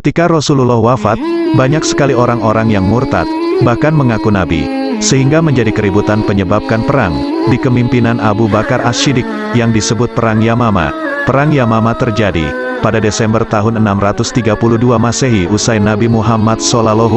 Ketika Rasulullah wafat, banyak sekali orang-orang yang murtad, bahkan mengaku nabi, sehingga menjadi keributan penyebabkan perang, di kepemimpinan Abu Bakar As-Siddiq, yang disebut Perang Yamamah. Perang Yamamah terjadi pada Desember tahun 632 Masehi usai Nabi Muhammad SAW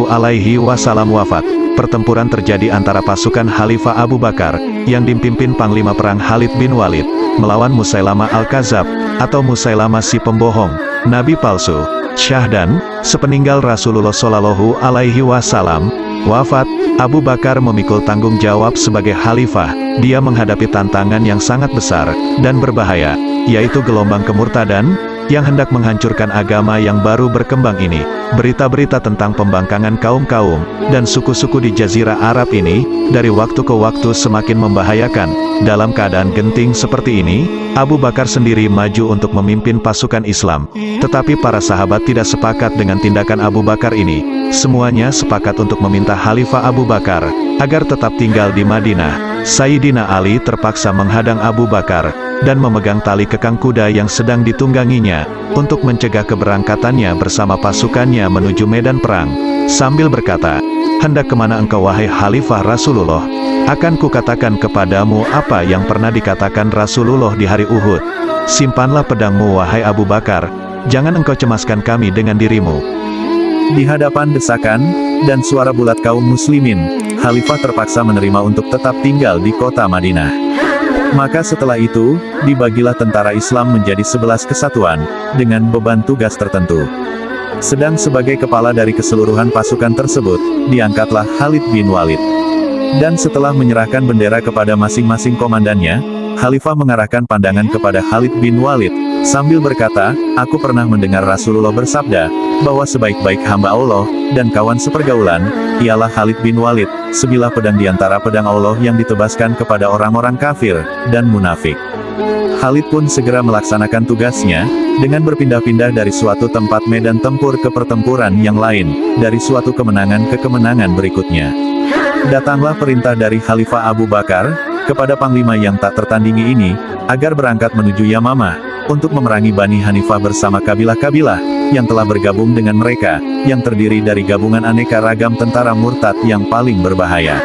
wafat. Pertempuran terjadi antara pasukan Khalifah Abu Bakar, yang dipimpin Panglima Perang Khalid bin Walid, melawan Musailamah Al-Kadzab, atau Musailamah si pembohong, Nabi palsu. Syahdan, sepeninggal Rasulullah SAW wafat, Abu Bakar memikul tanggung jawab sebagai khalifah. Dia menghadapi tantangan yang sangat besar dan berbahaya, yaitu gelombang kemurtadan yang hendak menghancurkan agama yang baru berkembang ini. Berita-berita tentang pembangkangan kaum-kaum dan suku-suku di Jazirah Arab ini dari waktu ke waktu semakin membahayakan. Dalam keadaan genting seperti ini, Abu Bakar sendiri maju untuk memimpin pasukan Islam. Tetapi para sahabat tidak sepakat dengan tindakan Abu Bakar ini. Semuanya sepakat untuk meminta Khalifah Abu Bakar agar tetap tinggal di Madinah. Sayyidina Ali terpaksa menghadang Abu Bakar dan memegang tali kekang kuda yang sedang ditungganginya untuk mencegah keberangkatannya bersama pasukannya menuju medan perang, sambil berkata, "Hendak kemana engkau wahai Khalifah Rasulullah? Akan kukatakan kepadamu apa yang pernah dikatakan Rasulullah di hari Uhud. Simpanlah pedangmu wahai Abu Bakar, jangan engkau cemaskan kami dengan dirimu." Di hadapan desakan dan suara bulat kaum muslimin, Khalifah terpaksa menerima untuk tetap tinggal di kota Madinah. Maka setelah itu, dibagilah tentara Islam menjadi 11 kesatuan, dengan beban tugas tertentu. Sedang sebagai kepala dari keseluruhan pasukan tersebut, diangkatlah Khalid bin Walid. Dan setelah menyerahkan bendera kepada masing-masing komandannya, Khalifah mengarahkan pandangan kepada Khalid bin Walid, sambil berkata, "Aku pernah mendengar Rasulullah bersabda, bahwa sebaik-baik hamba Allah, dan kawan sepergaulan, ialah Khalid bin Walid, sebilah pedang di antara pedang Allah yang ditebaskan kepada orang-orang kafir, dan munafik." Khalid pun segera melaksanakan tugasnya, dengan berpindah-pindah dari suatu tempat medan tempur ke pertempuran yang lain, dari suatu kemenangan ke kemenangan berikutnya. Datanglah perintah dari Khalifah Abu Bakar, kepada panglima yang tak tertandingi ini, agar berangkat menuju Yamamah, untuk memerangi Bani Hanifah bersama kabilah-kabilah, yang telah bergabung dengan mereka, yang terdiri dari gabungan aneka ragam tentara murtad yang paling berbahaya.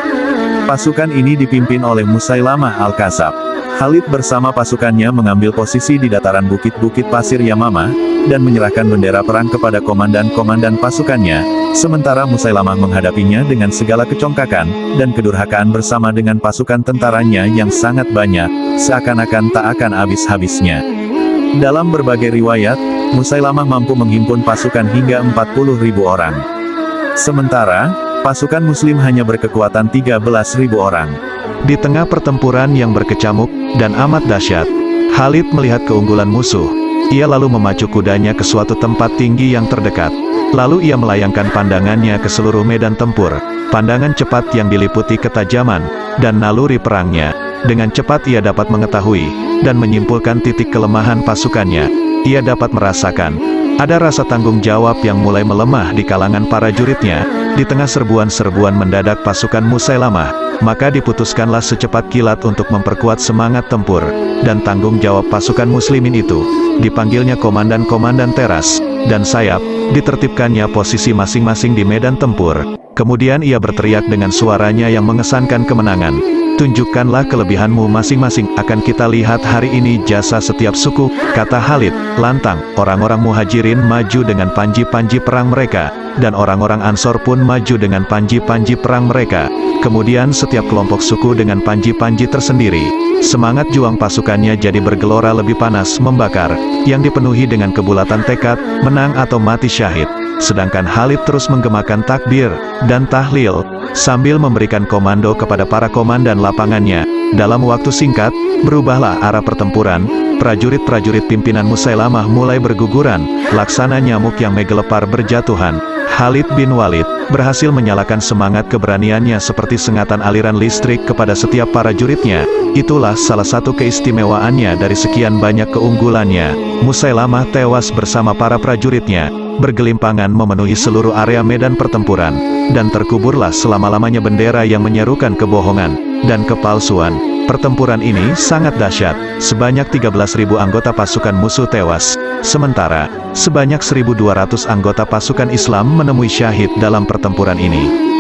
Pasukan ini dipimpin oleh Musailamah Al-Kadzab. Khalid bersama pasukannya mengambil posisi di dataran bukit-bukit pasir Yamamah, dan menyerahkan bendera perang kepada komandan-komandan pasukannya, sementara Musailamah menghadapinya dengan segala kecongkakan, dan kedurhakaan bersama dengan pasukan tentaranya yang sangat banyak, seakan-akan tak akan habis-habisnya. Dalam berbagai riwayat, Musailamah mampu menghimpun pasukan hingga 40.000 orang. Sementara, pasukan muslim hanya berkekuatan 13.000 orang. Di tengah pertempuran yang berkecamuk dan amat dahsyat, Khalid melihat keunggulan musuh. Ia lalu memacu kudanya ke suatu tempat tinggi yang terdekat. Lalu ia melayangkan pandangannya ke seluruh medan tempur. Pandangan cepat yang diliputi ketajaman dan naluri perangnya. Dengan cepat ia dapat mengetahui dan menyimpulkan titik kelemahan pasukannya. Ia dapat merasakan ada rasa tanggung jawab yang mulai melemah di kalangan para juritnya. Di tengah serbuan-serbuan mendadak pasukan Musailamah, maka diputuskanlah secepat kilat untuk memperkuat semangat tempur dan tanggung jawab pasukan muslimin itu. Dipanggilnya komandan-komandan teras dan sayap, ditertibkannya posisi masing-masing di medan tempur. Kemudian ia berteriak dengan suaranya yang mengesankan kemenangan, "Tunjukkanlah kelebihanmu masing-masing, akan kita lihat hari ini jasa setiap suku," kata Khalid. Lantang, orang-orang Muhajirin maju dengan panji-panji perang mereka, dan orang-orang Ansor pun maju dengan panji-panji perang mereka. Kemudian setiap kelompok suku dengan panji-panji tersendiri. Semangat juang pasukannya jadi bergelora lebih panas membakar, yang dipenuhi dengan kebulatan tekad, menang atau mati syahid. Sedangkan Khalid terus menggemakan takbir dan tahlil, sambil memberikan komando kepada para komandan lapangannya. Dalam waktu singkat, berubahlah arah pertempuran. Prajurit-prajurit pimpinan Musailamah mulai berguguran, laksana nyamuk yang menggelepar berjatuhan. Khalid bin Walid berhasil menyalakan semangat keberaniannya seperti sengatan aliran listrik kepada setiap para juridnya. Itulah salah satu keistimewaannya dari sekian banyak keunggulannya. Musailamah tewas bersama para prajuritnya, bergelimpangan memenuhi seluruh area medan pertempuran, dan terkuburlah selama-lamanya bendera yang menyerukan kebohongan dan kepalsuan. Pertempuran ini sangat dahsyat, sebanyak 13.000 anggota pasukan musuh tewas, sementara sebanyak 1.200 anggota pasukan Islam menemui syahid dalam pertempuran ini.